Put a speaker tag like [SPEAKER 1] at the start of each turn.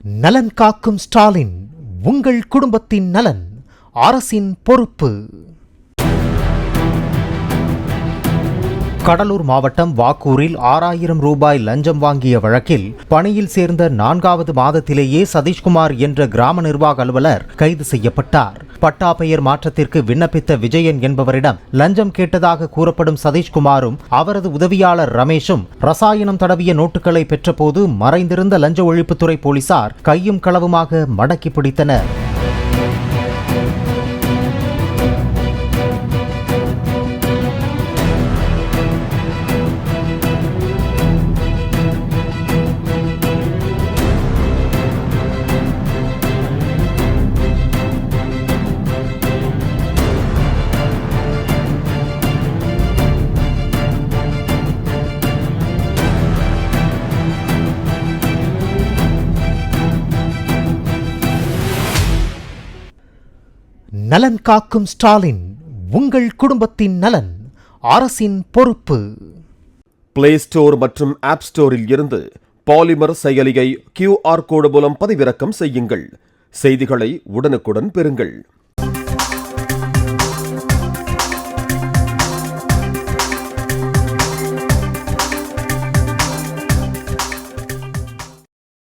[SPEAKER 1] நலன் காக்கும் ஸ்டாலின், உங்கள் குடும்பத்தின் நலன் அரசின் பொறுப்பு. கடலூர் மாவட்டம் வாக்கூரில் 6000 ரூபாய் லஞ்சம் வாங்கிய வழக்கில் பணியில் சேர்ந்த 4வது மாதத்திலேயே சதீஷ்குமார் என்ற கிராம நிர்வாக அலுவலர் கைது செய்யப்பட்டார். பட்டா பெயர் மாற்றத்திற்கு விண்ணப்பித்த விஜயன் என்பவரிடம் லஞ்சம் கேட்டதாக கூறப்படும் சதீஷ்குமாரும் அவரது உதவியாளர் ரமேஷும் ரசாயனம் தடவிய நோட்டுகளை பெற்றபோது மறைந்திருந்த லஞ்ச ஒழிப்புத்துறை போலீசார் கையும் களவுமாக மடக்கி பிடித்தனர். நலன் காக்கும் ஸ்டாலின், உங்கள் குடும்பத்தின் நலன் அரசின் பொறுப்பு.
[SPEAKER 2] பிளே ஸ்டோர் மற்றும் ஆப் ஸ்டோரில் இருந்து பாலிமர் செயலியை QR கோடு மூலம் பதிவிறக்கம் செய்யுங்கள். செய்திகளை உடனுக்குடன் பெறுங்கள்.